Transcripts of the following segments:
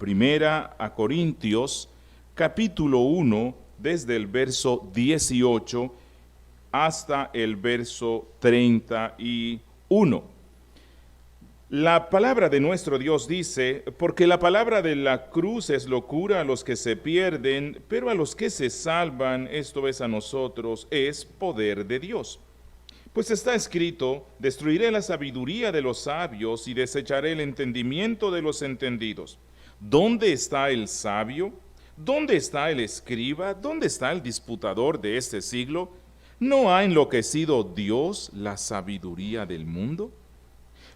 Primera a Corintios, capítulo 1, desde el verso 18 hasta el verso 31. La palabra de nuestro Dios dice: porque la palabra de la cruz es locura a los que se pierden, pero a los que se salvan, esto es a nosotros, es poder de Dios. Pues está escrito: destruiré la sabiduría de los sabios y desecharé el entendimiento de los entendidos. ¿Dónde está el sabio? ¿Dónde está el escriba? ¿Dónde está el disputador de este siglo? ¿No ha enloquecido Dios la sabiduría del mundo?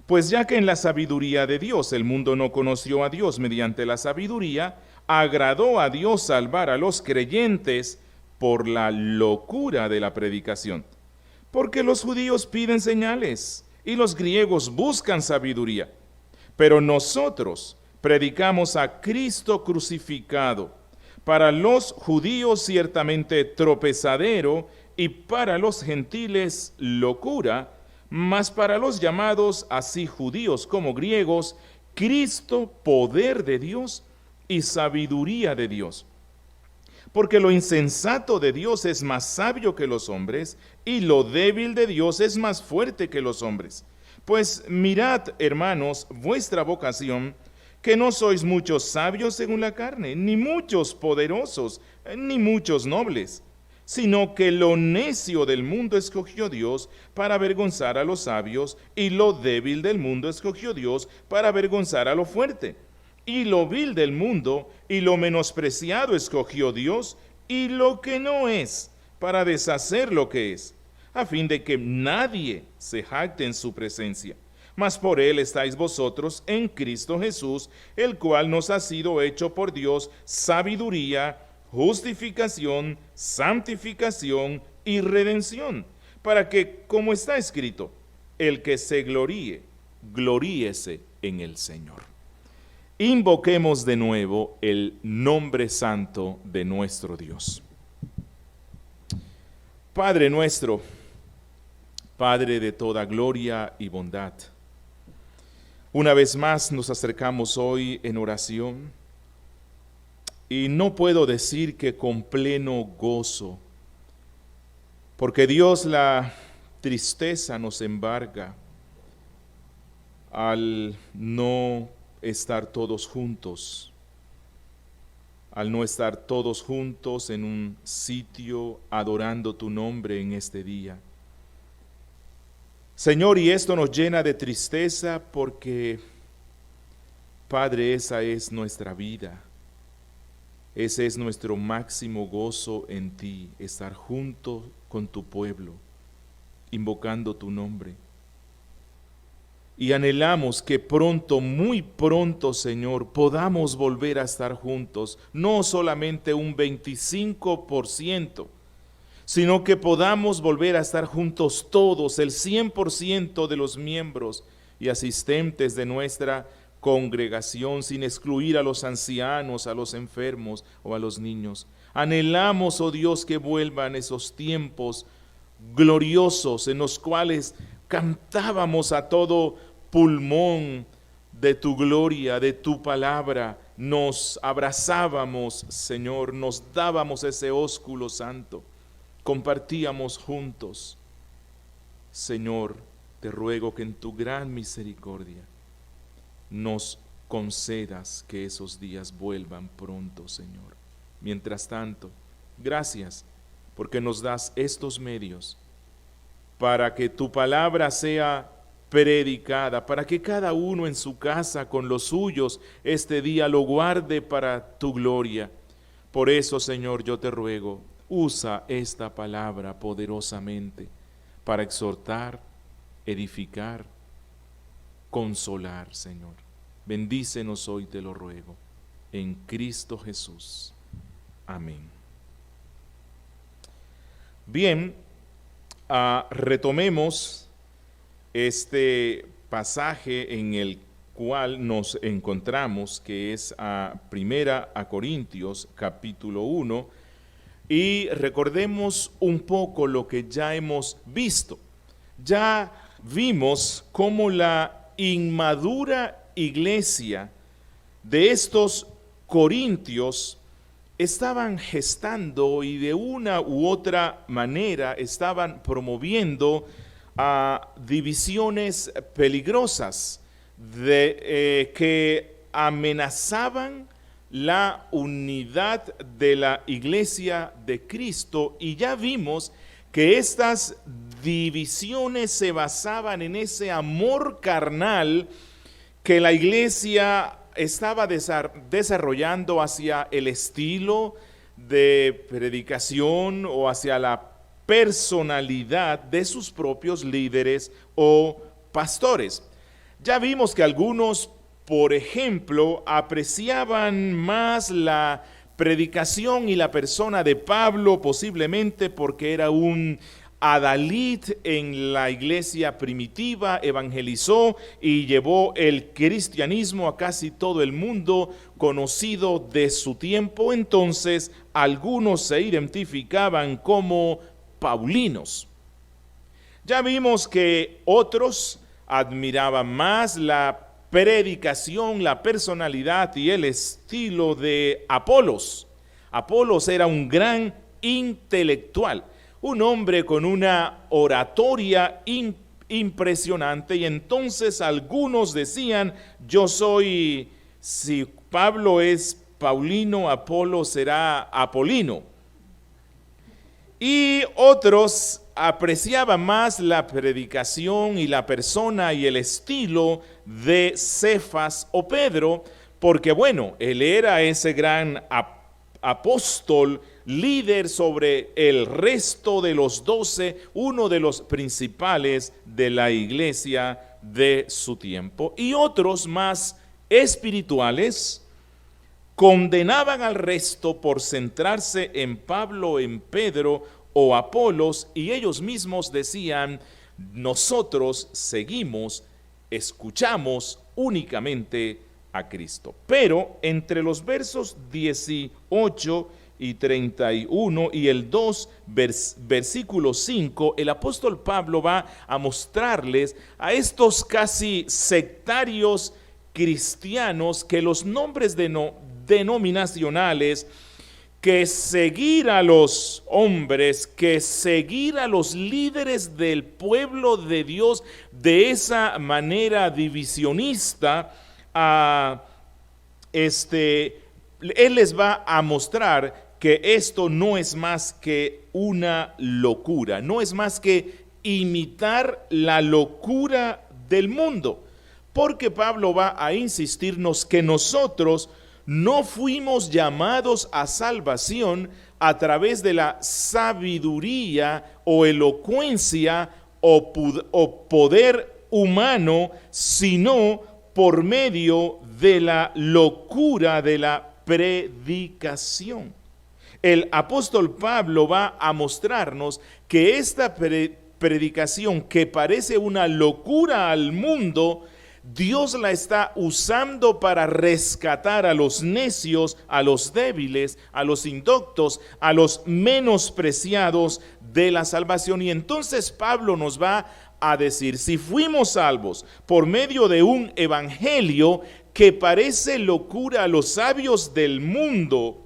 Pues ya que en la sabiduría de Dios el mundo no conoció a Dios mediante la sabiduría, agradó a Dios salvar a los creyentes por la locura de la predicación. Porque los judíos piden señales y los griegos buscan sabiduría. Pero nosotros predicamos a Cristo crucificado, para los judíos ciertamente tropezadero y para los gentiles locura, mas para los llamados, así judíos como griegos, Cristo poder de Dios y sabiduría de Dios. Porque lo insensato de Dios es más sabio que los hombres, y lo débil de Dios es más fuerte que los hombres. Pues mirad, hermanos, vuestra vocación, que no sois muchos sabios según la carne, ni muchos poderosos, ni muchos nobles, sino que lo necio del mundo escogió Dios para avergonzar a los sabios, y lo débil del mundo escogió Dios para avergonzar a lo fuerte. Y lo vil del mundo y lo menospreciado escogió Dios, y lo que no es, para deshacer lo que es, a fin de que nadie se jacte en su presencia. Mas por él estáis vosotros en Cristo Jesús, el cual nos ha sido hecho por Dios sabiduría, justificación, santificación y redención, para que, como está escrito, el que se gloríe, gloríese en el Señor. Invoquemos de nuevo el nombre santo de nuestro Dios. Padre nuestro, Padre de toda gloria y bondad, una vez más nos acercamos hoy en oración, y no puedo decir que con pleno gozo, porque Dios, la tristeza nos embarga al no estar todos juntos, al no estar todos juntos en un sitio adorando tu nombre en este día. Señor, y esto nos llena de tristeza porque, Padre, esa es nuestra vida. Ese es nuestro máximo gozo en ti, estar junto con tu pueblo, invocando tu nombre. Y anhelamos que pronto, muy pronto, Señor, podamos volver a estar juntos, no solamente un 25%, sino que podamos volver a estar juntos todos, el 100% de los miembros y asistentes de nuestra congregación, sin excluir a los ancianos, a los enfermos o a los niños. Anhelamos, oh Dios, que vuelvan esos tiempos gloriosos en los cuales cantábamos a todo pulmón de tu gloria, de tu palabra, nos abrazábamos, Señor, nos dábamos ese ósculo santo, compartíamos juntos. Señor, te ruego que en tu gran misericordia nos concedas que esos días vuelvan pronto, Señor. Mientras tanto, gracias porque nos das estos medios para que tu palabra sea predicada, para que cada uno en su casa con los suyos este día lo guarde para tu gloria. Por eso, Señor, yo te ruego, usa esta palabra poderosamente para exhortar, edificar, consolar, Señor. Bendícenos hoy, te lo ruego, en Cristo Jesús. Amén. Bien, retomemos este pasaje en el cual nos encontramos, que es Primera a Corintios, capítulo 1, y recordemos un poco lo que ya hemos visto. Ya vimos cómo la inmadura iglesia de estos corintios estaban gestando y de una u otra manera estaban promoviendo divisiones peligrosas que amenazaban la unidad de la iglesia de Cristo, y ya vimos que estas divisiones se basaban en ese amor carnal que la iglesia estaba desarrollando hacia el estilo de predicación o hacia la personalidad de sus propios líderes o pastores. Ya vimos que algunos, por ejemplo, apreciaban más la predicación y la persona de Pablo, posiblemente porque era un adalid en la iglesia primitiva, evangelizó y llevó el cristianismo a casi todo el mundo conocido de su tiempo. Entonces, algunos se identificaban como paulinos. Ya vimos que otros admiraban más la predicación, la personalidad y el estilo de Apolos. Apolos era un gran intelectual, un hombre con una oratoria impresionante, y entonces algunos decían: si Pablo es paulino, Apolo será apolino. Y otros apreciaban más la predicación y la persona y el estilo de Cefas o Pedro, porque bueno, él era ese gran apóstol, líder sobre el resto de los 12, uno de los principales de la iglesia de su tiempo. Y otros más espirituales condenaban al resto por centrarse en Pablo, en Pedro o Apolos, y ellos mismos decían: nosotros escuchamos únicamente a Cristo. Pero entre los versos 18 y 31 y el 2, versículo 5, el apóstol Pablo va a mostrarles a estos casi sectarios cristianos que los nombres denominacionales, que seguir a los hombres, que seguir a los líderes del pueblo de Dios de esa manera divisionista, él les va a mostrar que esto no es más que una locura, no es más que imitar la locura del mundo, porque Pablo va a insistirnos que nosotros no fuimos llamados a salvación a través de la sabiduría o elocuencia o poder humano, sino por medio de la locura de la predicación. El apóstol Pablo va a mostrarnos que esta predicación, que parece una locura al mundo, Dios la está usando para rescatar a los necios, a los débiles, a los indoctos, a los menospreciados de la salvación. Y entonces Pablo nos va a decir: si fuimos salvos por medio de un evangelio que parece locura a los sabios del mundo,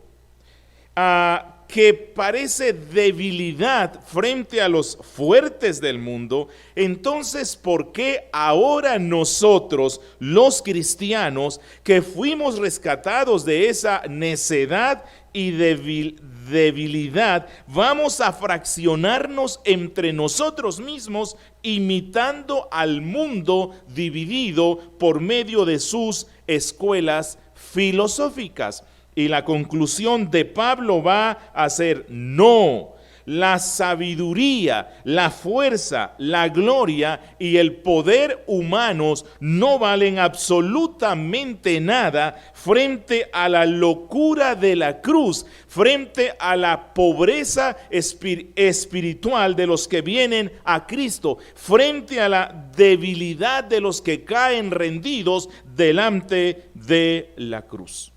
que parece debilidad frente a los fuertes del mundo, entonces ¿por qué ahora nosotros, los cristianos, que fuimos rescatados de esa necedad y debilidad, vamos a fraccionarnos entre nosotros mismos, imitando al mundo dividido por medio de sus escuelas filosóficas? Y la conclusión de Pablo va a ser: no, la sabiduría, la fuerza, la gloria y el poder humanos no valen absolutamente nada frente a la locura de la cruz, frente a la pobreza espiritual de los que vienen a Cristo, frente a la debilidad de los que caen rendidos delante de la cruz.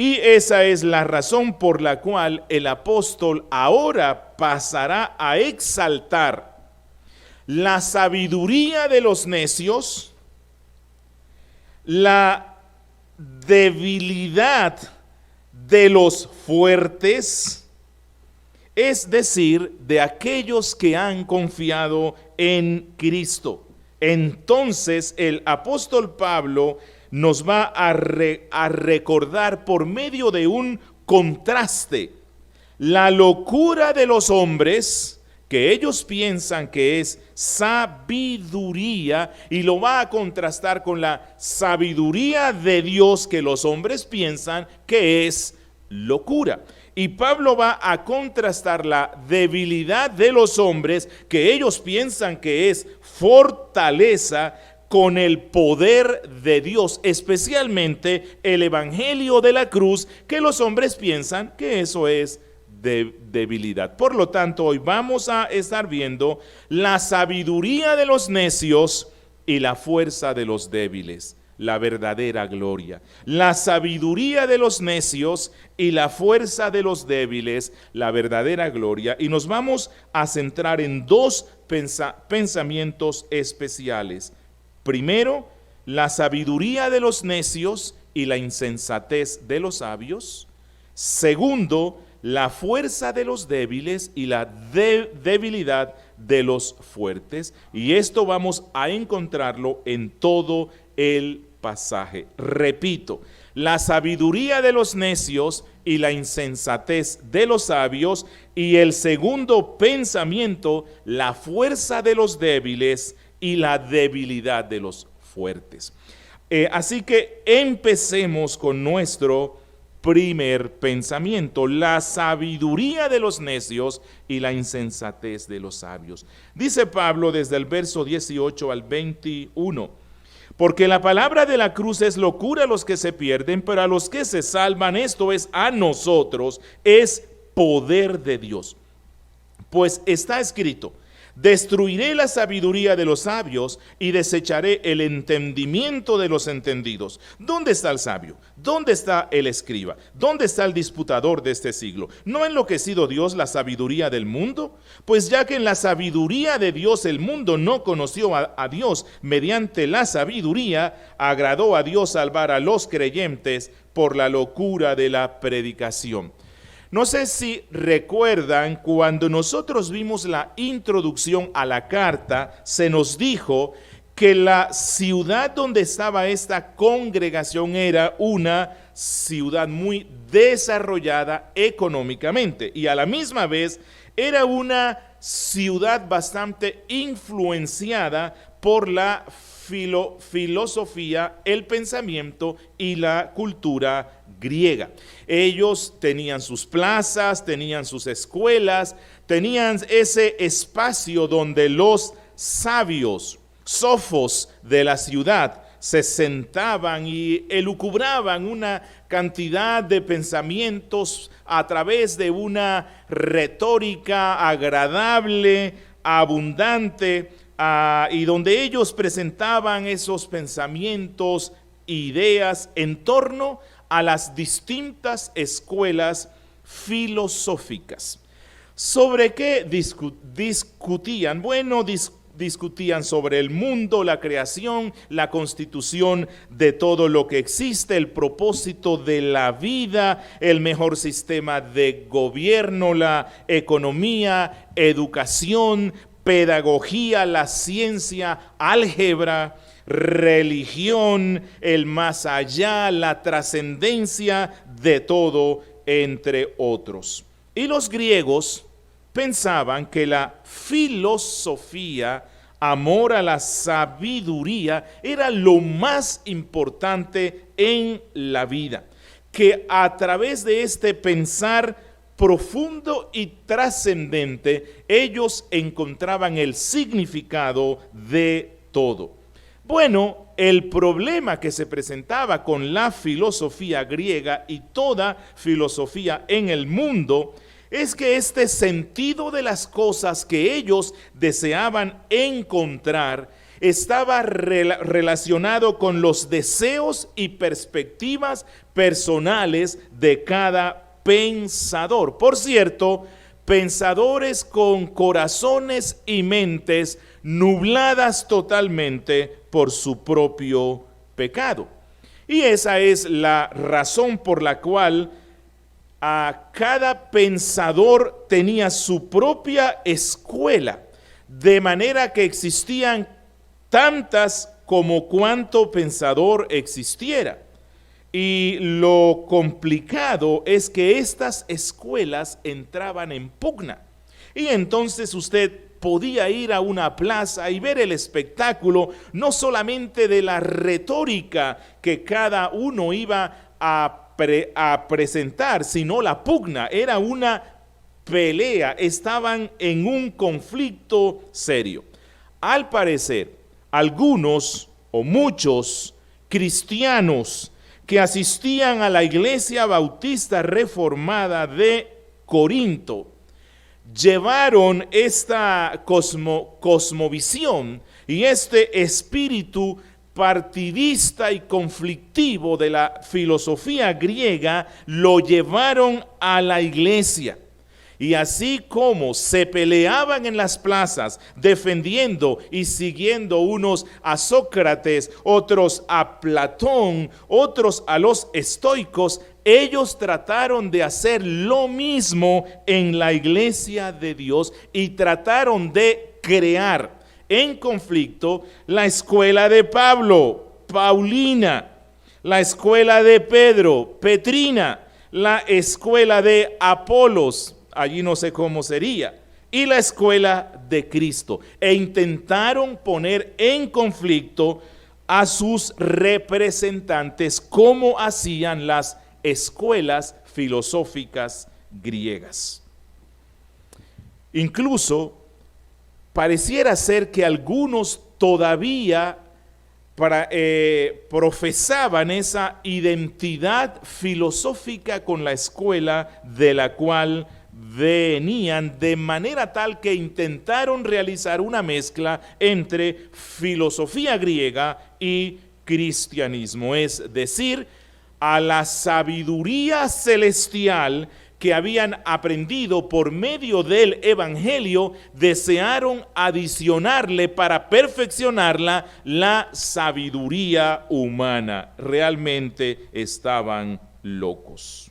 Y esa es la razón por la cual el apóstol ahora pasará a exaltar la sabiduría de los necios, la debilidad de los fuertes, es decir, de aquellos que han confiado en Cristo. Entonces el apóstol Pablo nos va a recordar por medio de un contraste la locura de los hombres, que ellos piensan que es sabiduría, y lo va a contrastar con la sabiduría de Dios, que los hombres piensan que es locura. Y Pablo va a contrastar la debilidad de los hombres, que ellos piensan que es fortaleza, con el poder de Dios, especialmente el evangelio de la cruz, que los hombres piensan que eso es de debilidad. Por lo tanto, hoy vamos a estar viendo la sabiduría de los necios y la fuerza de los débiles, la verdadera gloria. La sabiduría de los necios y la fuerza de los débiles, la verdadera gloria. Y nos vamos a centrar en dos pensamientos especiales. Primero, la sabiduría de los necios y la insensatez de los sabios. Segundo, la fuerza de los débiles y la debilidad de los fuertes. Y esto vamos a encontrarlo en todo el pasaje. Repito, la sabiduría de los necios y la insensatez de los sabios. Y el segundo pensamiento, la fuerza de los débiles y la debilidad de los fuertes. Así que empecemos con nuestro primer pensamiento, la sabiduría de los necios y la insensatez de los sabios. Dice Pablo desde el verso 18 al 21, porque la palabra de la cruz es locura a los que se pierden, pero a los que se salvan, esto es a nosotros, es poder de Dios. Pues está escrito: destruiré la sabiduría de los sabios y desecharé el entendimiento de los entendidos. ¿Dónde está el sabio? ¿Dónde está el escriba? ¿Dónde está el disputador de este siglo? ¿No ha enloquecido Dios la sabiduría del mundo? Pues ya que en la sabiduría de Dios el mundo no conoció a Dios, mediante la sabiduría agradó a Dios salvar a los creyentes por la locura de la predicación. No sé si recuerdan, cuando nosotros vimos la introducción a la carta, se nos dijo que la ciudad donde estaba esta congregación era una ciudad muy desarrollada económicamente, y a la misma vez era una ciudad bastante influenciada por la filosofía, el pensamiento y la cultura griega. Ellos tenían sus plazas, tenían sus escuelas, tenían ese espacio donde los sabios, sofos de la ciudad, se sentaban y elucubraban una cantidad de pensamientos a través de una retórica agradable, abundante, y donde ellos presentaban esos pensamientos, ideas en torno a las distintas escuelas filosóficas. ¿Sobre qué discutían? Bueno, discutían sobre el mundo, la creación, la constitución de todo lo que existe, el propósito de la vida, el mejor sistema de gobierno, la economía, educación, pedagogía, la ciencia, álgebra, religión, el más allá, la trascendencia de todo, entre otros. Y los griegos pensaban que la filosofía, amor a la sabiduría, era lo más importante en la vida, que a través de este pensar profundo y trascendente, ellos encontraban el significado de todo. Bueno, el problema que se presentaba con la filosofía griega y toda filosofía en el mundo es que este sentido de las cosas que ellos deseaban encontrar estaba relacionado con los deseos y perspectivas personales de cada pensador. Por cierto, pensadores con corazones y mentes nubladas totalmente por su propio pecado. Y esa es la razón por la cual a cada pensador tenía su propia escuela, de manera que existían tantas como cuanto pensador existiera. Y lo complicado es que estas escuelas entraban en pugna. Y entonces usted podía ir a una plaza y ver el espectáculo, no solamente de la retórica que cada uno iba a presentar, sino la pugna. Era una pelea, estaban en un conflicto serio. Al parecer, algunos o muchos cristianos que asistían a la Iglesia Bautista Reformada de Corinto llevaron esta cosmovisión y este espíritu partidista y conflictivo de la filosofía griega, lo llevaron a la iglesia. Y así como se peleaban en las plazas defendiendo y siguiendo unos a Sócrates, otros a Platón, otros a los estoicos, ellos trataron de hacer lo mismo en la iglesia de Dios y trataron de crear en conflicto la escuela de Pablo, Paulina, la escuela de Pedro, Petrina, la escuela de Apolos, allí no sé cómo sería, y la escuela de Cristo, e intentaron poner en conflicto a sus representantes como hacían las escuelas filosóficas griegas. Incluso pareciera ser que algunos todavía profesaban esa identidad filosófica con la escuela de la cual venían, de manera tal que intentaron realizar una mezcla entre filosofía griega y cristianismo, es decir, a la sabiduría celestial que habían aprendido por medio del evangelio, desearon adicionarle para perfeccionarla la sabiduría humana. Realmente estaban locos.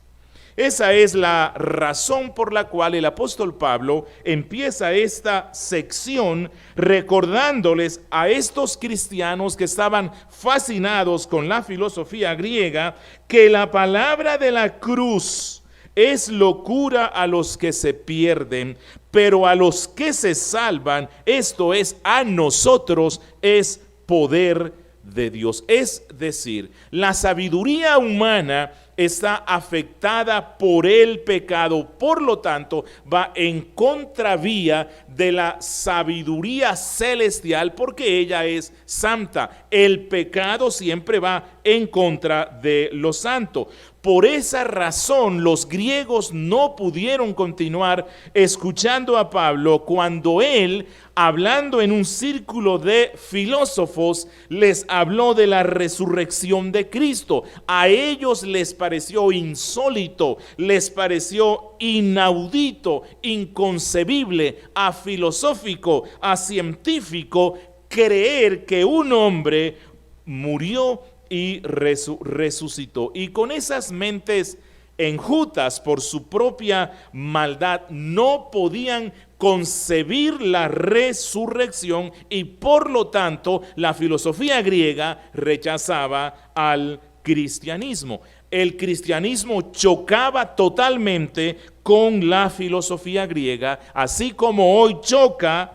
Esa es la razón por la cual el apóstol Pablo empieza esta sección recordándoles a estos cristianos que estaban fascinados con la filosofía griega que la palabra de la cruz es locura a los que se pierden, pero a los que se salvan, esto es, a nosotros, es poder de Dios. Es decir, la sabiduría humana está afectada por el pecado, por lo tanto va en contravía de la sabiduría celestial porque ella es santa. El pecado siempre va en contra de lo santo. Por esa razón los griegos no pudieron continuar escuchando a Pablo cuando él, hablando en un círculo de filósofos, les habló de la resurrección de Cristo. A ellos les pareció insólito, les pareció inaudito, inconcebible, filosófico, científico, creer que un hombre murió y resucitó. Y con esas mentes enjutas por su propia maldad no podían concebir la resurrección y por lo tanto la filosofía griega rechazaba al cristianismo. El cristianismo chocaba totalmente con la filosofía griega, así como hoy choca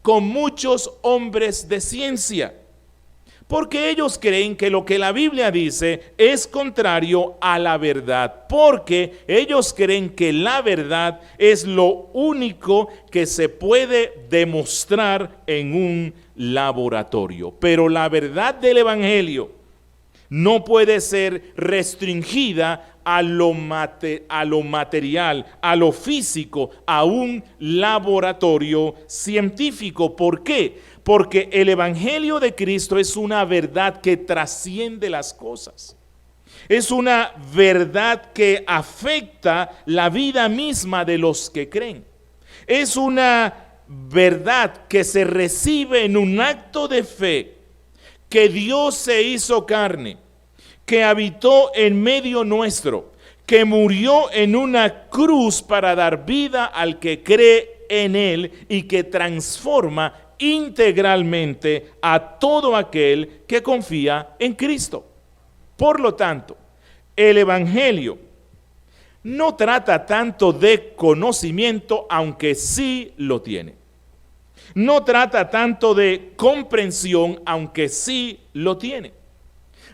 con muchos hombres de ciencia. Porque ellos creen que lo que la Biblia dice es contrario a la verdad. Porque ellos creen que la verdad es lo único que se puede demostrar en un laboratorio. Pero la verdad del Evangelio no puede ser restringida a lo material, a lo físico, a un laboratorio científico. ¿Por qué? Porque el Evangelio de Cristo es una verdad que trasciende las cosas. Es una verdad que afecta la vida misma de los que creen. Es una verdad que se recibe en un acto de fe, que Dios se hizo carne, que habitó en medio nuestro, que murió en una cruz para dar vida al que cree en él y que transforma integralmente a todo aquel que confía en Cristo. Por lo tanto, el Evangelio no trata tanto de conocimiento, aunque sí lo tiene. No trata tanto de comprensión, aunque sí lo tiene.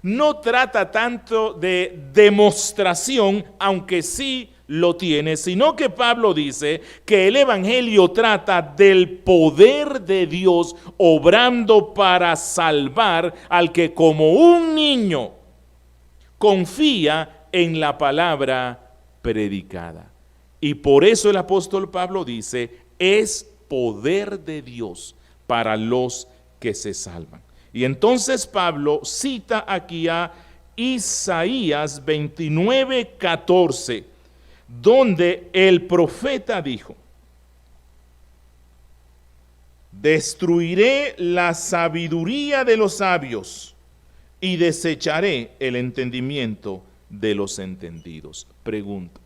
No trata tanto de demostración, aunque sí lo tiene, sino que Pablo dice que el Evangelio trata del poder de Dios obrando para salvar al que como un niño confía en la palabra predicada. Y por eso el apóstol Pablo dice, es poder de Dios para los que se salvan. Y entonces Pablo cita aquí a Isaías 29:14, donde el profeta dijo: destruiré la sabiduría de los sabios y desecharé el entendimiento de los entendidos. Pregunto,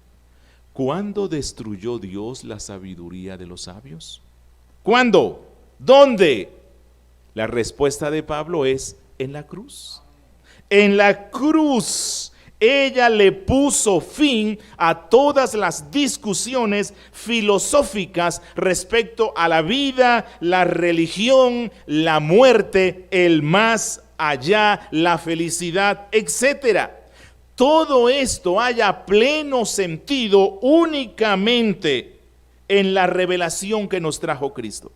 ¿cuándo destruyó Dios la sabiduría de los sabios? ¿Cuándo? ¿Dónde? La respuesta de Pablo es en la cruz. En la cruz ella le puso fin a todas las discusiones filosóficas respecto a la vida, la religión, la muerte, el más allá, la felicidad, etcétera. Todo esto haya pleno sentido únicamente en la revelación que nos trajo Cristo.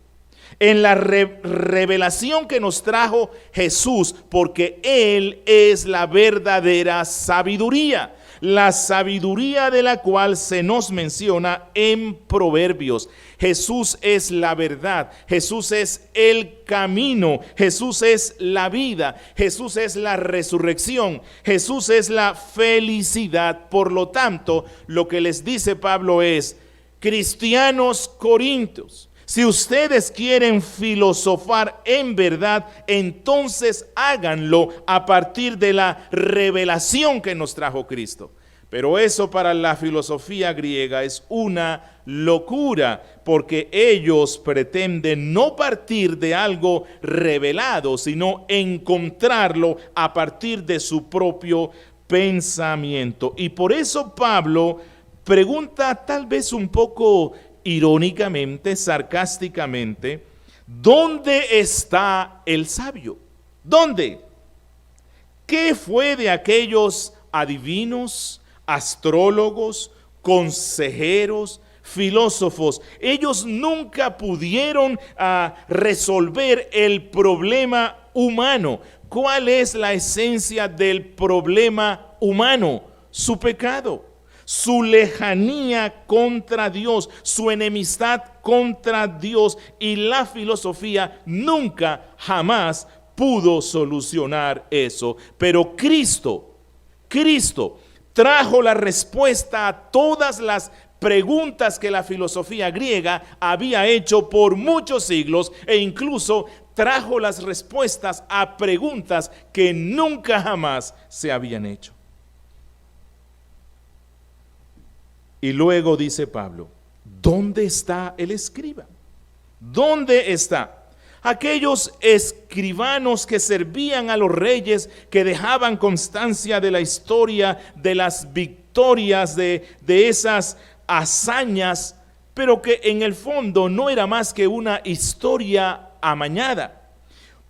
En la revelación que nos trajo Jesús, porque Él es la verdadera sabiduría, la sabiduría de la cual se nos menciona en Proverbios. Jesús es la verdad, Jesús es el camino, Jesús es la vida, Jesús es la resurrección, Jesús es la felicidad. Por lo tanto, lo que les dice Pablo es: cristianos corintios, si ustedes quieren filosofar en verdad, entonces háganlo a partir de la revelación que nos trajo Cristo. Pero eso para la filosofía griega es una locura, porque ellos pretenden no partir de algo revelado, sino encontrarlo a partir de su propio pensamiento. Y por eso Pablo pregunta, tal vez un poco irónicamente, sarcásticamente: ¿dónde está el sabio? ¿Dónde? ¿Qué fue de aquellos adivinos, astrólogos, consejeros, filósofos? Ellos nunca pudieron resolver el problema humano. ¿Cuál es la esencia del problema humano? Su pecado, su lejanía contra Dios, su enemistad contra Dios, y la filosofía nunca, jamás pudo solucionar eso. Pero Cristo trajo la respuesta a todas las preguntas que la filosofía griega había hecho por muchos siglos, e incluso trajo las respuestas a preguntas que nunca jamás se habían hecho. Y luego dice Pablo: ¿dónde está el escriba? ¿Dónde está? Aquellos escribanos que servían a los reyes, que dejaban constancia de la historia, de las victorias, de esas hazañas, pero que en el fondo no era más que una historia amañada.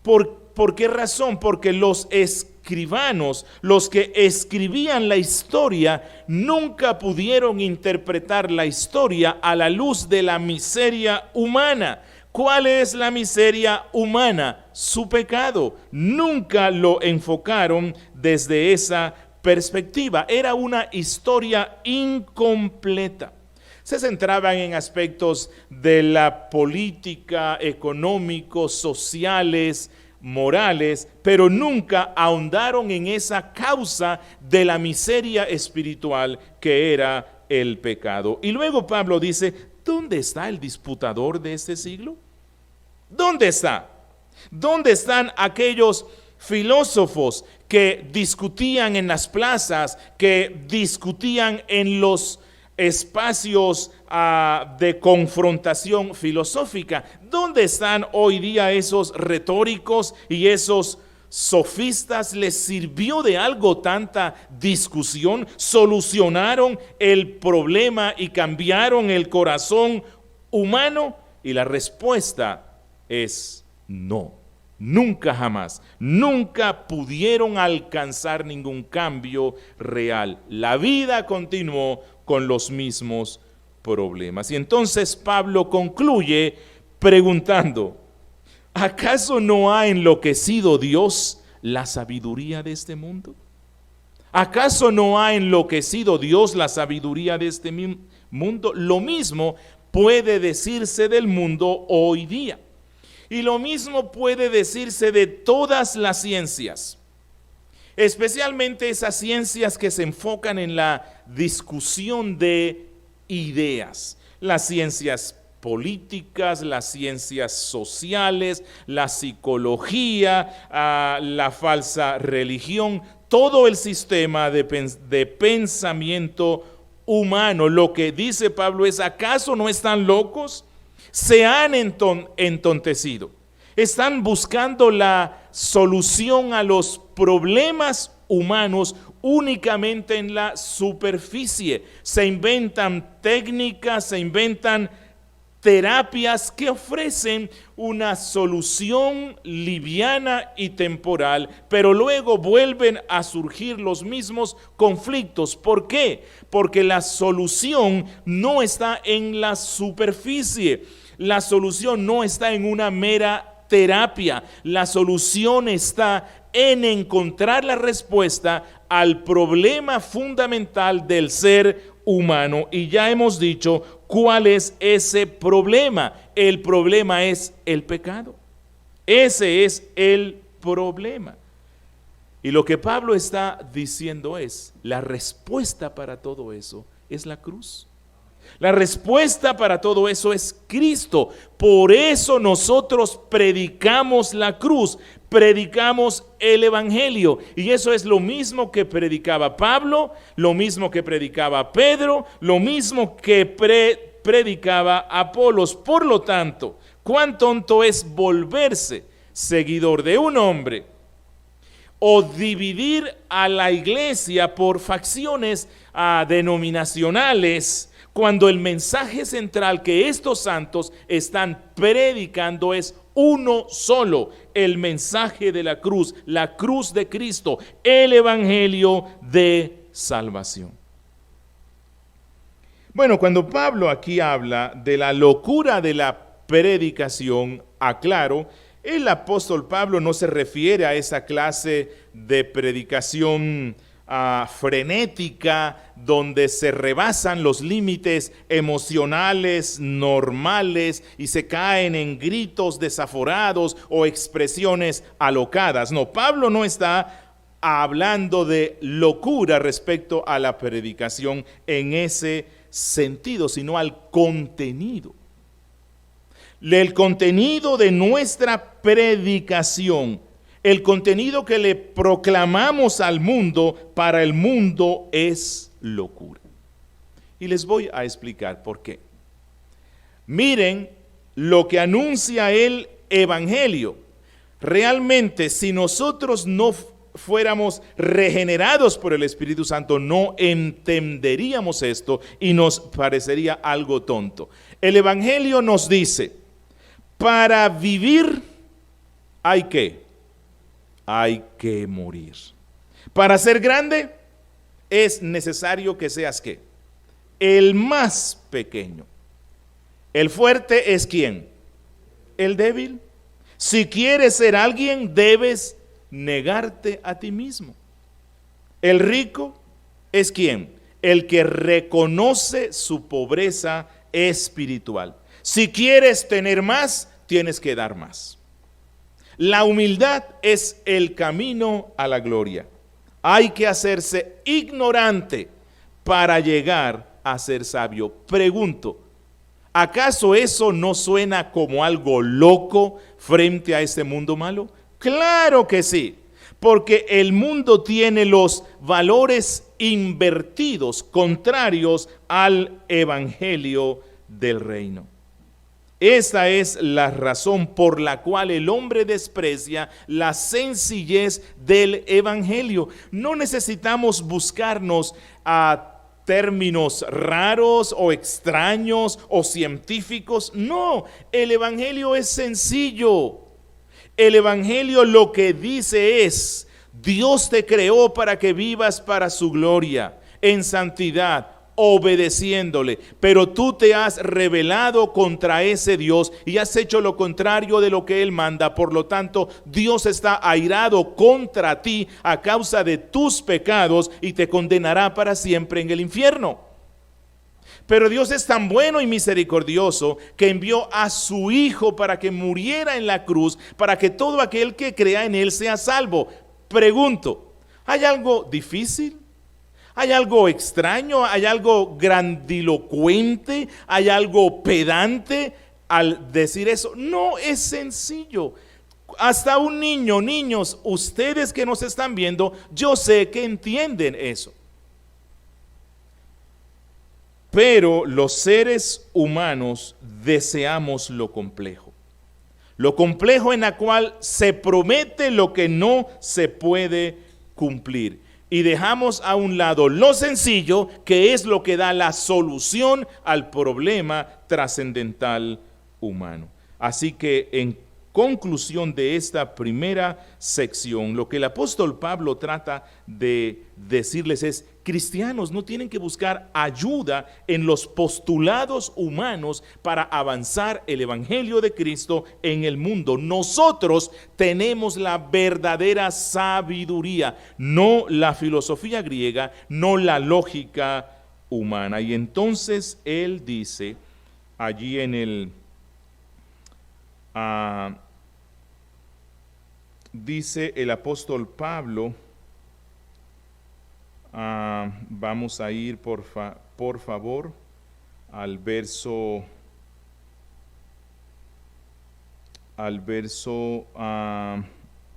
¿Por qué razón? Porque los escribanos, los que escribían la historia, nunca pudieron interpretar la historia a la luz de la miseria humana. ¿Cuál es la miseria humana? Su pecado. Nunca lo enfocaron desde esa perspectiva. Era una historia incompleta. Se centraban en aspectos de la política, económicos, sociales, morales, pero nunca ahondaron en esa causa de la miseria espiritual que era el pecado. Y luego Pablo dice: ¿dónde está el disputador de este siglo? ¿Dónde está? ¿Dónde están aquellos filósofos que discutían en las plazas, que discutían en los espacios de confrontación filosófica. ¿Dónde están hoy día esos retóricos y esos sofistas? ¿Les sirvió de algo tanta discusión? ¿Solucionaron el problema y cambiaron el corazón humano? Y la respuesta es no. Nunca jamás, nunca pudieron alcanzar ningún cambio real. La vida continuó con los mismos problemas. Y entonces Pablo concluye preguntando: ¿acaso no ha enloquecido Dios la sabiduría de este mundo? ¿Acaso no ha enloquecido Dios la sabiduría de este mundo? Lo mismo puede decirse del mundo hoy día. Y lo mismo puede decirse de todas las ciencias, especialmente esas ciencias que se enfocan en la discusión de ideas, las ciencias políticas, las ciencias sociales, la psicología, la falsa religión, todo el sistema de pensamiento humano. Lo que dice Pablo es: ¿acaso no están locos? Se han entontecido. Están buscando la solución a los problemas humanos únicamente en la superficie. Se inventan técnicas, se inventan terapias que ofrecen una solución liviana y temporal, pero luego vuelven a surgir los mismos conflictos. ¿Por qué? Porque la solución no está en la superficie. La solución no está en una mera terapia. La solución está en encontrar la respuesta al problema fundamental del ser humano. Y ya hemos dicho cuál es ese problema. El problema es el pecado. Ese es el problema. Y lo que Pablo está diciendo es: la respuesta para todo eso es la cruz. La respuesta para todo eso es Cristo. Por eso nosotros predicamos la cruz, predicamos el Evangelio. Y eso es lo mismo que predicaba Pablo, lo mismo que predicaba Pedro, lo mismo que predicaba Apolos. Por lo tanto, ¿cuán tonto es volverse seguidor de un hombre o dividir a la iglesia por facciones denominacionales, cuando el mensaje central que estos santos están predicando es uno solo: el mensaje de la cruz de Cristo, el evangelio de salvación? Bueno, cuando Pablo aquí habla de la locura de la predicación, aclaro, el apóstol Pablo no se refiere a esa clase de predicación frenética, donde se rebasan los límites emocionales normales y se caen en gritos desaforados o expresiones alocadas. No, Pablo no está hablando de locura respecto a la predicación en ese sentido, sino al contenido. El contenido de nuestra predicación, el contenido que le proclamamos al mundo, para el mundo es locura. Y les voy a explicar por qué. Miren lo que anuncia el Evangelio. Realmente, si nosotros no fuéramos regenerados por el Espíritu Santo, no entenderíamos esto y nos parecería algo tonto. El Evangelio nos dice: para vivir hay que morir. Para ser grande es necesario que seas ¿qué? El más pequeño. El fuerte es ¿quién? El débil. Si quieres ser alguien, debes negarte a ti mismo. El rico es ¿quién? El que reconoce su pobreza espiritual. Si quieres tener más, tienes que dar más. La humildad es el camino a la gloria. Hay que hacerse ignorante para llegar a ser sabio. Pregunto, ¿acaso eso no suena como algo loco frente a este mundo malo? Claro que sí. porque el mundo tiene los valores invertidos, contrarios al evangelio del reino. Esta es la razón por la cual el hombre desprecia la sencillez del evangelio. No necesitamos buscarnos a términos raros o extraños o científicos. No, el evangelio es sencillo. El evangelio lo que dice es: Dios te creó para que vivas para su gloria, en santidad, obedeciéndole, pero tú te has rebelado contra ese Dios y has hecho lo contrario de lo que Él manda. Por lo tanto, Dios está airado contra ti a causa de tus pecados y te condenará para siempre en el infierno. Pero Dios es tan bueno y misericordioso que envió a su Hijo para que muriera en la cruz, para que todo aquel que crea en Él sea salvo. Pregunto, ¿hay algo difícil? ¿Hay algo extraño? ¿Hay algo grandilocuente? ¿Hay algo pedante al decir eso? No, es sencillo. Hasta un niño, niños, ustedes que nos están viendo, yo sé que entienden eso. Pero los seres humanos deseamos lo complejo. Lo complejo en la cual se promete lo que no se puede cumplir. Y dejamos a un lado lo sencillo, que es lo que da la solución al problema trascendental humano. Así que en conclusión de esta primera sección, lo que el apóstol Pablo trata de decirles es: cristianos no tienen que buscar ayuda en los postulados humanos para avanzar el evangelio de Cristo en el mundo. Nosotros tenemos la verdadera sabiduría, no la filosofía griega, no la lógica humana. Y entonces él dice allí en el dice el apóstol Pablo, vamos a ir por favor al verso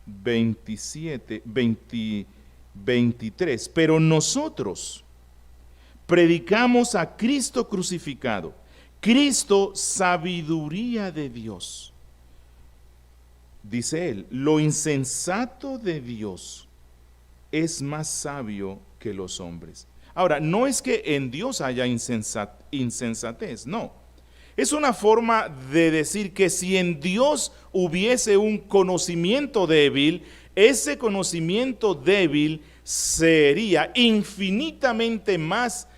23. Pero nosotros predicamos a Cristo crucificado, Cristo sabiduría de Dios. Dice él: lo insensato de Dios es más sabio que los hombres. Ahora, no es que en Dios haya insensatez, no. Es una forma de decir que si en Dios hubiese un conocimiento débil, ese conocimiento débil sería infinitamente más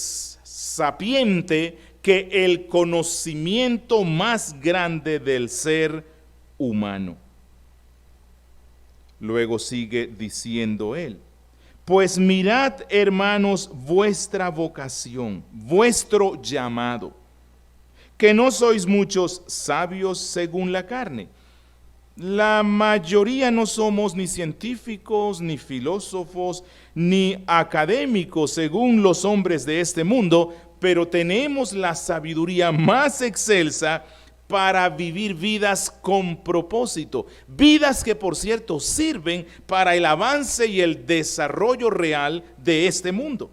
sapiente que el conocimiento más grande del ser humano. Luego sigue diciendo él: pues mirad, hermanos, vuestra vocación, vuestro llamado, que no sois muchos sabios según la carne. La mayoría no somos ni científicos, ni filósofos, ni académicos según los hombres de este mundo, pero tenemos la sabiduría más excelsa para vivir vidas con propósito, vidas que por cierto sirven para el avance y el desarrollo real de este mundo.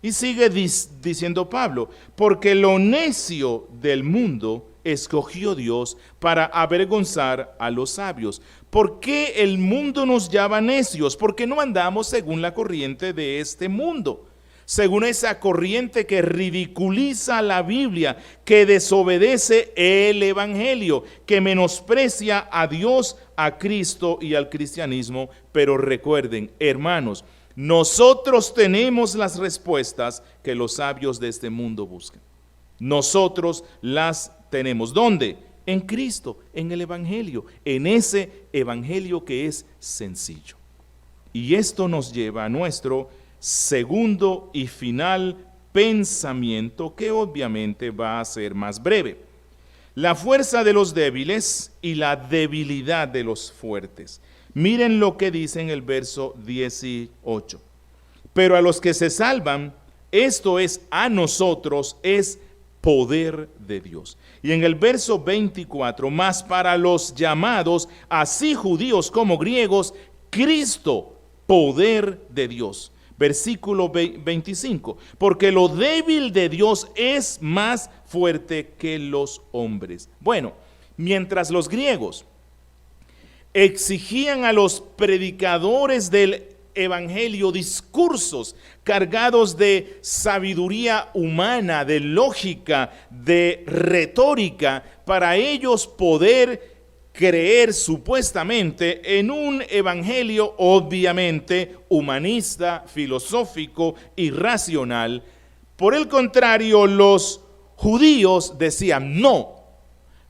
Y sigue diciendo Pablo: porque lo necio del mundo escogió Dios para avergonzar a los sabios. ¿Por qué el mundo nos llama necios? Porque no andamos según la corriente de este mundo, según esa corriente que ridiculiza la Biblia, que desobedece el evangelio, que menosprecia a Dios, a Cristo y al cristianismo. Pero recuerden, hermanos, nosotros tenemos las respuestas que los sabios de este mundo buscan. Nosotros las tenemos. ¿Dónde? En Cristo, en el evangelio, en ese evangelio que es sencillo. Y esto nos lleva a nuestro segundo y final pensamiento, que obviamente va a ser más breve: la fuerza de los débiles y la debilidad de los fuertes. Miren lo que dice en el verso 18: pero a los que se salvan, esto es, a nosotros, es poder de Dios. Y en el verso 24: mas para los llamados, así judíos como griegos, Cristo, poder de Dios. Versículo 25, porque lo débil de Dios es más fuerte que los hombres. Bueno, mientras los griegos exigían a los predicadores del evangelio discursos cargados de sabiduría humana, de lógica, de retórica, para ellos poder creer supuestamente en un evangelio obviamente humanista, filosófico y racional. Por el contrario, los judíos decían: no,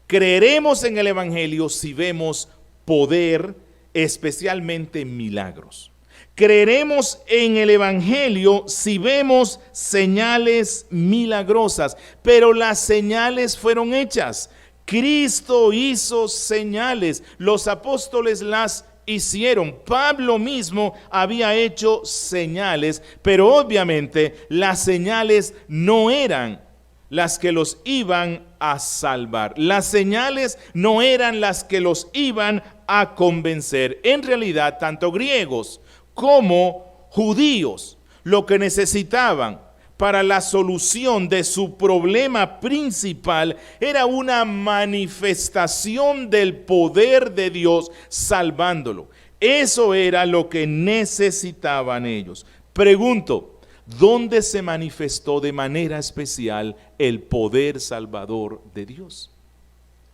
creeremos en el evangelio si vemos poder, especialmente milagros. Creeremos en el evangelio si vemos señales milagrosas, pero las señales fueron hechas. Cristo hizo señales, los apóstoles las hicieron, Pablo mismo había hecho señales, pero obviamente las señales no eran las que los iban a salvar. Las señales no eran las que los iban a convencer. En realidad, tanto griegos como judíos lo que necesitaban para la solución de su problema principal era una manifestación del poder de Dios salvándolo. Eso era lo que necesitaban ellos. Pregunto, ¿dónde se manifestó de manera especial el poder salvador de Dios?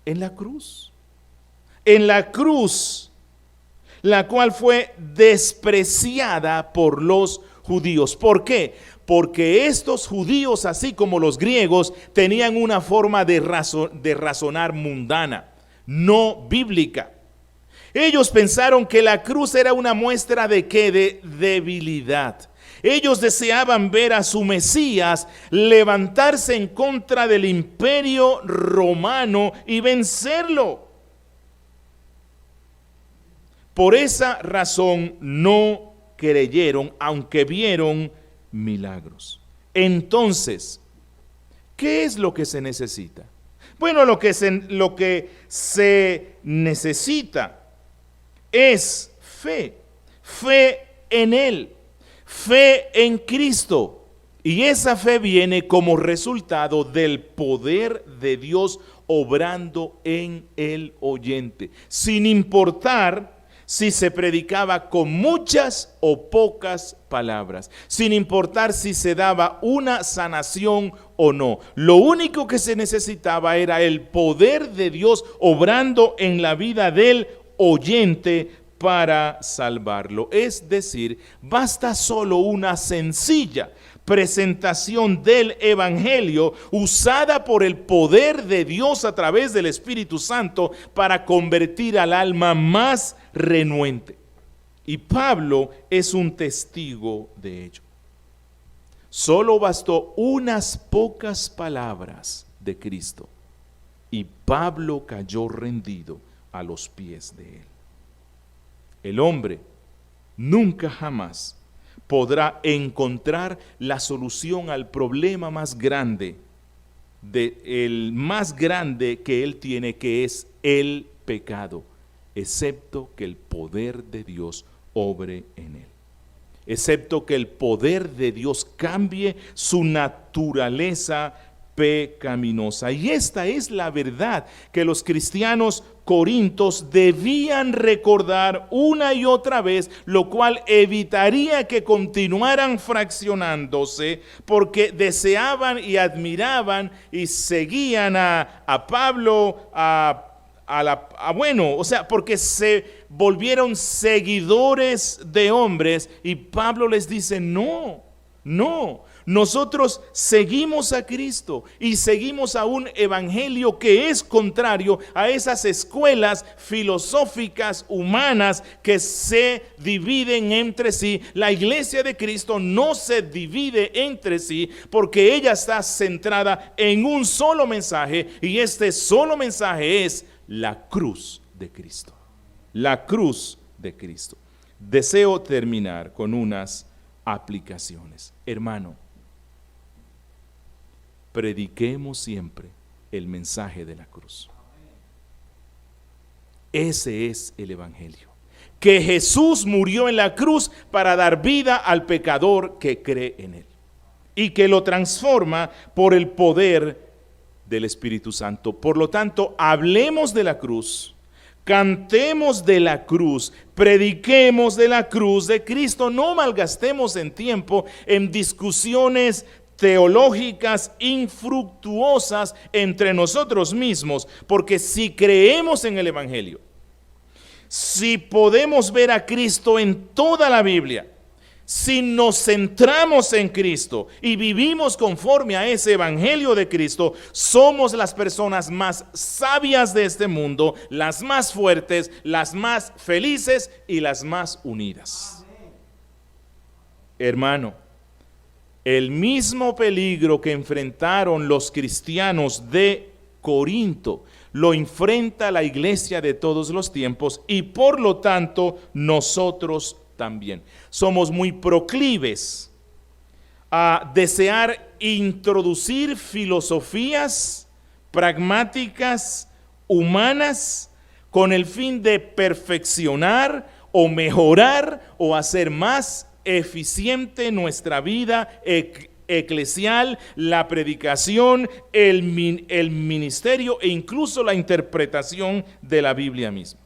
En la cruz. En la cruz, la cual fue despreciada por los judíos. ¿Por qué? Porque estos judíos, así como los griegos, tenían una forma de razonar mundana, no bíblica. Ellos pensaron que la cruz era una muestra de ¿qué? De debilidad. Ellos deseaban ver a su Mesías levantarse en contra del imperio romano y vencerlo. Por esa razón no creyeron, aunque vieron milagros. Entonces, ¿qué es lo que se necesita? Bueno, lo que se necesita es fe, fe en Él, fe en Cristo. Y esa fe viene como resultado del poder de Dios obrando en el oyente, sin importar si se predicaba con muchas o pocas palabras, sin importar si se daba una sanación o no. Lo único que se necesitaba era el poder de Dios obrando en la vida del oyente para salvarlo. Es decir, basta solo una sencilla presentación del evangelio usada por el poder de Dios a través del Espíritu Santo para convertir al alma más renuente. Y Pablo es un testigo de ello. Solo bastó unas pocas palabras de Cristo y Pablo cayó rendido a los pies de él. El hombre nunca jamás podrá encontrar la solución al problema más grande, el más grande que él tiene, que es el pecado, excepto que el poder de Dios obre en él. Excepto que el poder de Dios cambie su naturaleza pecaminosa. Y esta es la verdad que los cristianos corintios debían recordar una y otra vez, lo cual evitaría que continuaran fraccionándose, porque deseaban y admiraban y seguían a Pablo, porque se volvieron seguidores de hombres, y Pablo les dice: no, nosotros seguimos a Cristo y seguimos a un evangelio que es contrario a esas escuelas filosóficas humanas que se dividen entre sí. La iglesia de Cristo no se divide entre sí porque ella está centrada en un solo mensaje, y este solo mensaje es la cruz de Cristo. La cruz de Cristo. Deseo terminar con unas aplicaciones. Hermano, prediquemos siempre el mensaje de la cruz. Ese es el evangelio. que Jesús murió en la cruz para dar vida al pecador que cree en él y que lo transforma por el poder del Espíritu Santo. Por lo tanto, hablemos de la cruz, cantemos de la cruz, prediquemos de la cruz de Cristo. No malgastemos en tiempo en discusiones teológicas infructuosas entre nosotros mismos, porque si creemos en el Evangelio, si podemos ver a Cristo en toda la Biblia, si nos centramos en Cristo y vivimos conforme a ese Evangelio de Cristo, somos las personas más sabias de este mundo, las más fuertes, las más felices y las más unidas. Hermano, el mismo peligro que enfrentaron los cristianos de Corinto lo enfrenta la iglesia de todos los tiempos y por lo tanto nosotros también. Somos muy proclives a desear introducir filosofías pragmáticas humanas con el fin de perfeccionar o mejorar o hacer más eficiente nuestra vida eclesial, la predicación, el ministerio e incluso la interpretación de la Biblia misma.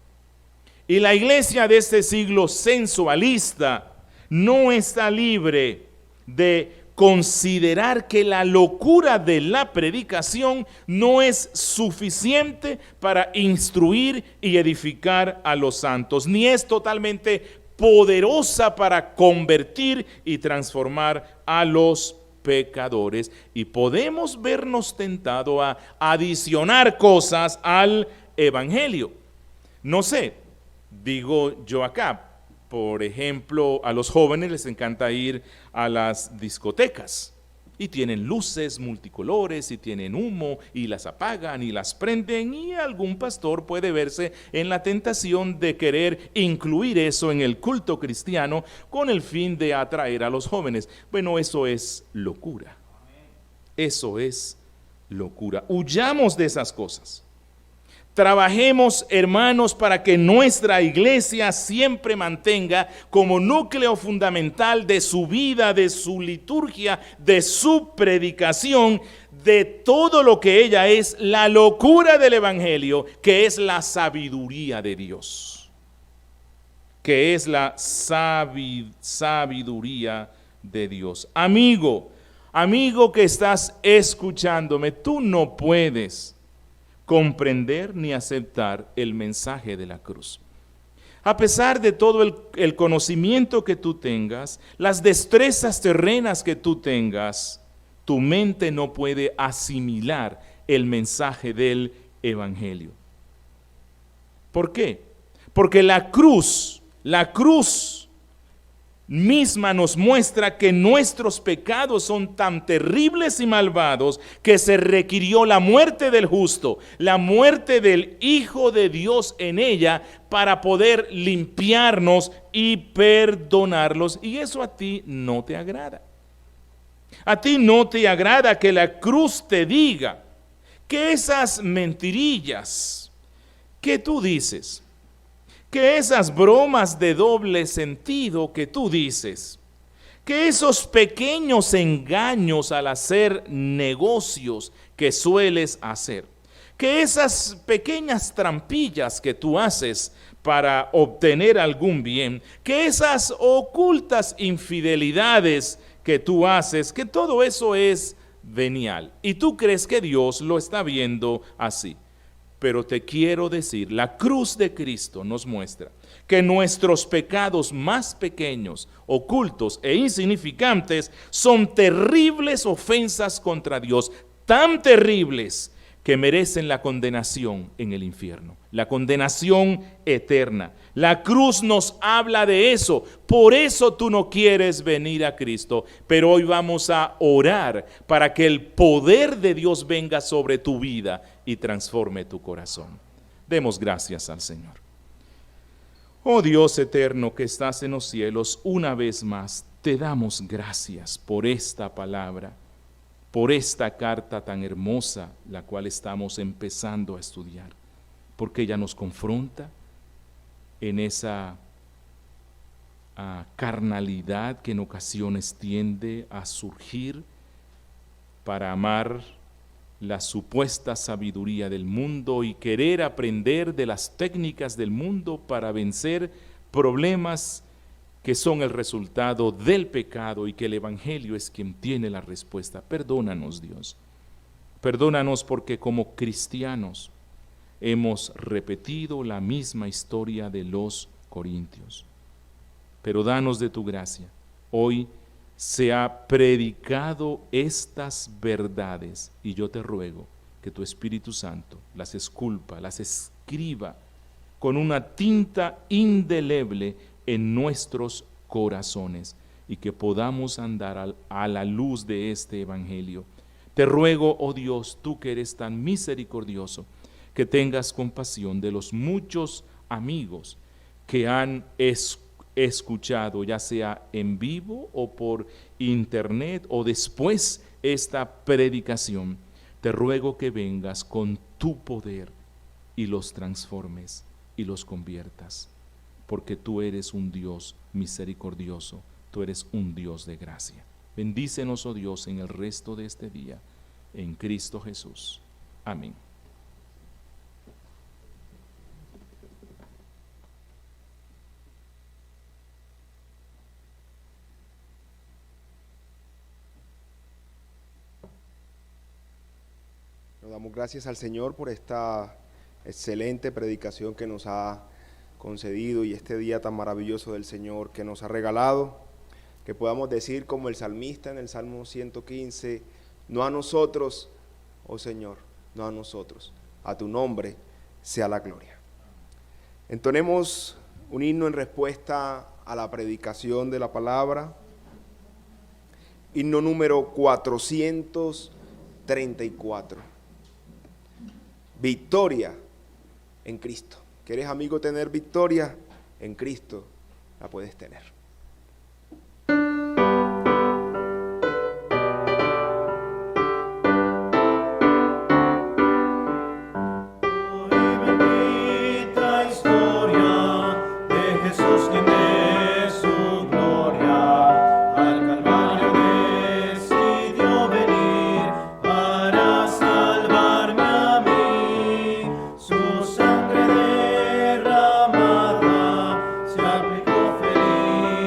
Y la iglesia de este siglo sensualista no está libre de considerar que la locura de la predicación no es suficiente para instruir y edificar a los santos, ni es totalmente poderosa para convertir y transformar a los pecadores. Y podemos vernos tentados a adicionar cosas al evangelio. No sé. Digo yo acá, por ejemplo, a los jóvenes les encanta ir a las discotecas y tienen luces multicolores y tienen humo y las apagan y las prenden, y algún pastor puede verse en la tentación de querer incluir eso en el culto cristiano con el fin de atraer a los jóvenes. Bueno, eso es locura. Eso es locura. Huyamos de esas cosas. Trabajemos, hermanos, para que nuestra iglesia siempre mantenga como núcleo fundamental de su vida, de su liturgia, de su predicación, de todo lo que ella es, la locura del evangelio, que es la sabiduría de Dios. Que es la sabiduría de Dios. Amigo que estás escuchándome, tú no puedes comprender ni aceptar el mensaje de la cruz. A pesar de todo el conocimiento que tú tengas, las destrezas terrenas que tú tengas, tu mente no puede asimilar el mensaje del evangelio. ¿Por qué? Porque la cruz misma nos muestra que nuestros pecados son tan terribles y malvados que se requirió la muerte del justo, la muerte del Hijo de Dios en ella para poder limpiarnos y perdonarlos. Y eso a ti no te agrada. A ti no te agrada que la cruz te diga que esas mentirillas que tú dices, que esas bromas de doble sentido que tú dices, que esos pequeños engaños al hacer negocios que sueles hacer, que esas pequeñas trampillas que tú haces para obtener algún bien, que esas ocultas infidelidades que tú haces, que todo eso es venial. Y tú crees que Dios lo está viendo así. Pero te quiero decir, la cruz de Cristo nos muestra que nuestros pecados más pequeños, ocultos e insignificantes son terribles ofensas contra Dios, tan terribles que merecen la condenación en el infierno, la condenación eterna. La cruz nos habla de eso, por eso tú no quieres venir a Cristo, pero hoy vamos a orar para que el poder de Dios venga sobre tu vida y transforme tu corazón. Demos gracias al Señor. Oh Dios eterno que estás en los cielos, una vez más te damos gracias por esta palabra, por esta carta tan hermosa, la cual estamos empezando a estudiar, porque ella nos confronta en esa carnalidad que en ocasiones tiende a surgir para amar la supuesta sabiduría del mundo y querer aprender de las técnicas del mundo para vencer problemas que son el resultado del pecado y que el Evangelio es quien tiene la respuesta. Perdónanos, Dios. Perdónanos porque como cristianos hemos repetido la misma historia de los corintios. Pero danos de tu gracia. Hoy se ha predicado estas verdades y yo te ruego que tu Espíritu Santo las esculpa, las escriba con una tinta indeleble en nuestros corazones y que podamos andar a la luz de este Evangelio. Te ruego, oh Dios, tú que eres tan misericordioso, que tengas compasión de los muchos amigos que han escuchado, ya sea en vivo o por internet o después esta predicación. Te ruego que vengas con tu poder y los transformes y los conviertas, porque tú eres un Dios misericordioso, tú eres un Dios de gracia. Bendícenos, oh Dios, en el resto de este día, en Cristo Jesús. Amén. Damos gracias al Señor por esta excelente predicación que nos ha concedido y este día tan maravilloso del Señor que nos ha regalado, que podamos decir como el salmista en el Salmo 115, no a nosotros, oh Señor, no a nosotros, a tu nombre sea la gloria. Entonemos un himno en respuesta a la predicación de la palabra, himno número 434. Victoria en Cristo. ¿Quieres, amigo, tener victoria? En Cristo la puedes tener. Su sangre derramada se aplicó feliz.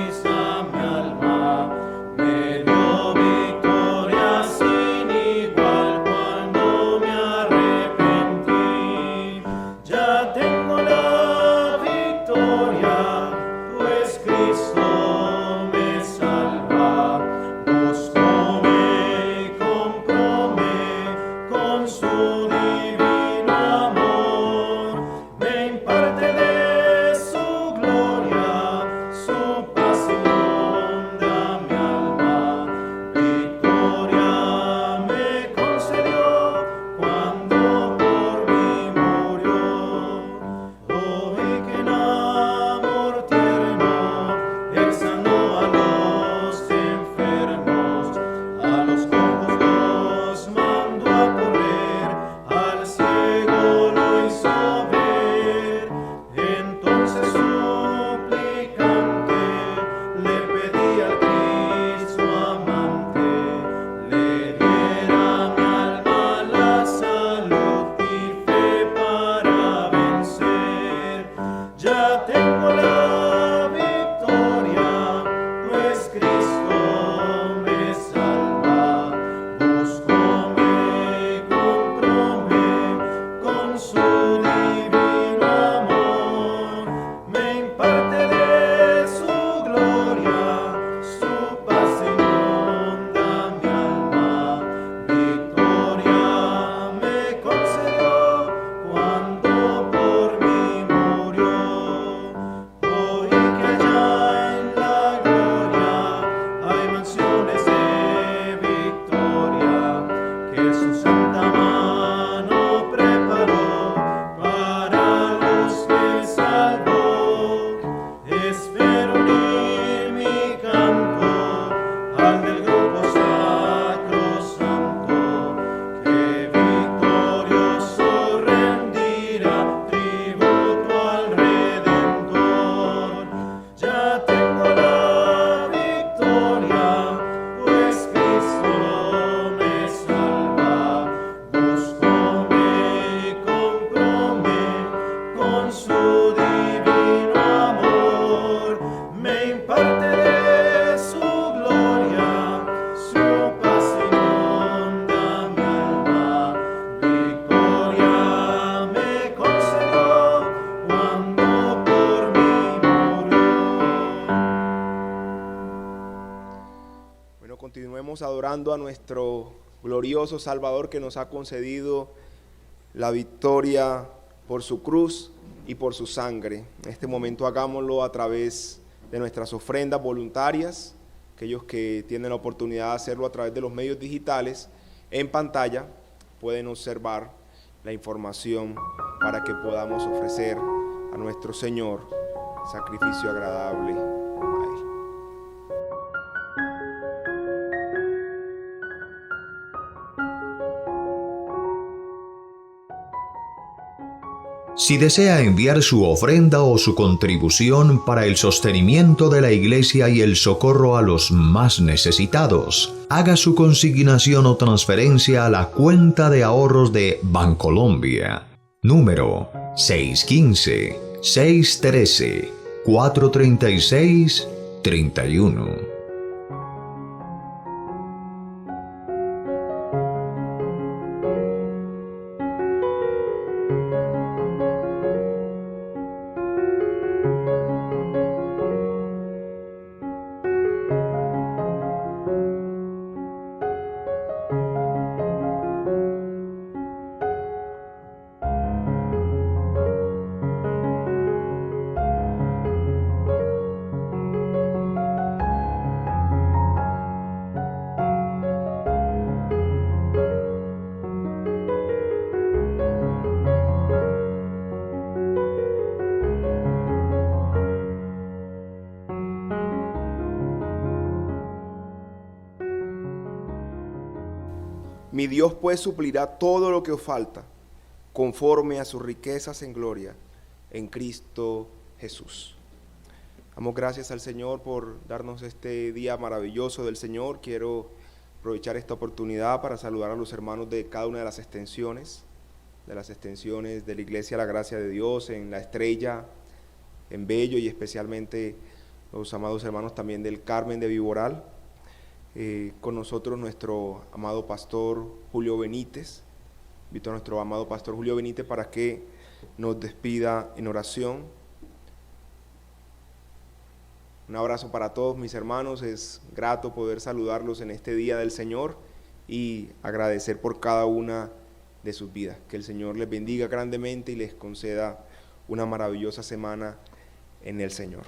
de su gloria, su paz inunda mi alma, victoria me concedió cuando por mí murió. Bueno, continuemos adorando a nuestro glorioso Salvador que nos ha concedido la victoria por su cruz y por su sangre. En este momento hagámoslo a través de nuestras ofrendas voluntarias. Aquellos que tienen la oportunidad de hacerlo a través de los medios digitales, en pantalla pueden observar la información para que podamos ofrecer a nuestro Señor sacrificio agradable a Él. Si desea enviar su ofrenda o su contribución para el sostenimiento de la Iglesia y el socorro a los más necesitados, haga su consignación o transferencia a la cuenta de ahorros de Bancolombia, número 615-613-436-31. Mi Dios pues suplirá todo lo que os falta, conforme a sus riquezas en gloria, en Cristo Jesús. Damos gracias al Señor por darnos este día maravilloso del Señor. Quiero aprovechar esta oportunidad para saludar a los hermanos de cada una de las extensiones de la Iglesia La Gracia de Dios, en La Estrella, en Bello, y especialmente los amados hermanos también del Carmen de Viboral. Con nosotros nuestro amado pastor Julio Benítez. Invito a nuestro amado pastor Julio Benítez para que nos despida en oración. Un abrazo para todos mis hermanos, es grato poder saludarlos en este día del Señor y agradecer por cada una de sus vidas. Que el Señor les bendiga grandemente y les conceda una maravillosa semana en el Señor.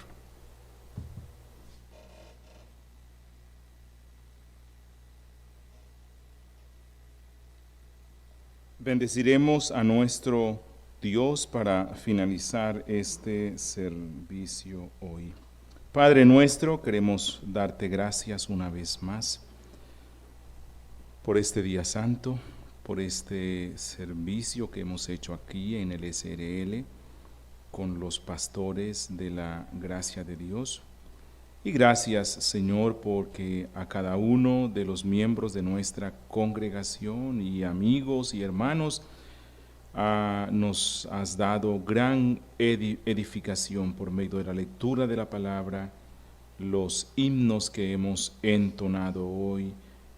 Bendeciremos a nuestro Dios para finalizar este servicio hoy. Padre nuestro, queremos darte gracias una vez más por este día santo, por este servicio que hemos hecho aquí en el SRL con los pastores de la Gracia de Dios. Y gracias, Señor, porque a cada uno de los miembros de nuestra congregación y amigos y hermanos nos has dado gran edificación por medio de la lectura de la palabra, los himnos que hemos entonado hoy,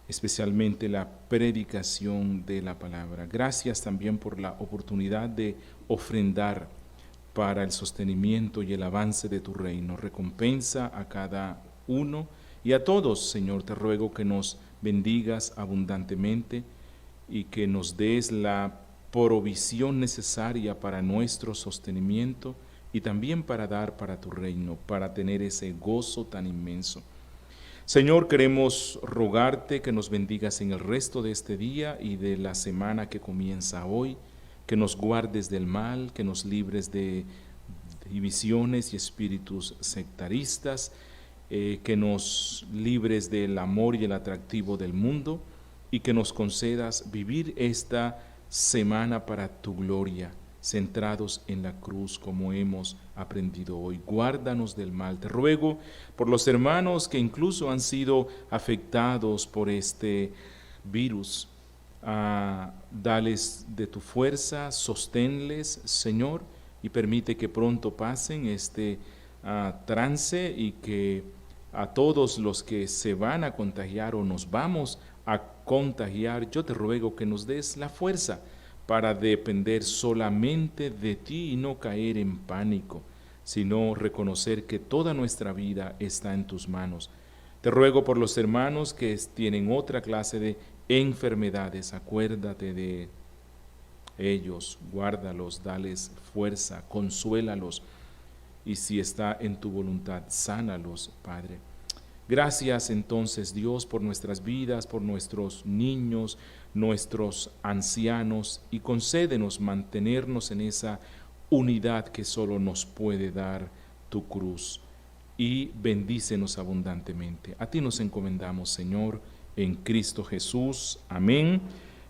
especialmente la predicación de la palabra. Gracias también por la oportunidad de ofrendar para el sostenimiento y el avance de tu reino. Recompensa a cada uno y a todos, Señor, te ruego que nos bendigas abundantemente y que nos des la provisión necesaria para nuestro sostenimiento y también para dar para tu reino, para tener ese gozo tan inmenso. Señor, queremos rogarte que nos bendigas en el resto de este día y de la semana que comienza hoy, que nos guardes del mal, que nos libres de divisiones y espíritus sectaristas, que nos libres del amor y el atractivo del mundo y que nos concedas vivir esta semana para tu gloria, centrados en la cruz como hemos aprendido hoy. Guárdanos del mal. Te ruego por los hermanos que incluso han sido afectados por este virus. Dales de tu fuerza, sosténles, Señor, y permite que pronto pasen este trance y que a todos los que se van a contagiar o nos vamos a contagiar, yo te ruego que nos des la fuerza para depender solamente de ti y no caer en pánico, sino reconocer que toda nuestra vida está en tus manos. Te ruego por los hermanos que tienen otra clase de enfermedades, acuérdate de ellos, guárdalos, dales fuerza, consuélalos, y si está en tu voluntad, sánalos, Padre. Gracias entonces, Dios, por nuestras vidas, por nuestros niños, nuestros ancianos, y concédenos mantenernos en esa unidad que solo nos puede dar tu cruz, y bendícenos abundantemente. A ti nos encomendamos, Señor, en Cristo Jesús. Amén.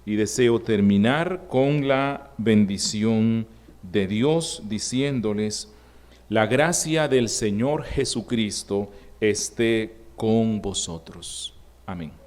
Y deseo terminar con la bendición de Dios diciéndoles: la gracia del Señor Jesucristo esté con vosotros. Amén.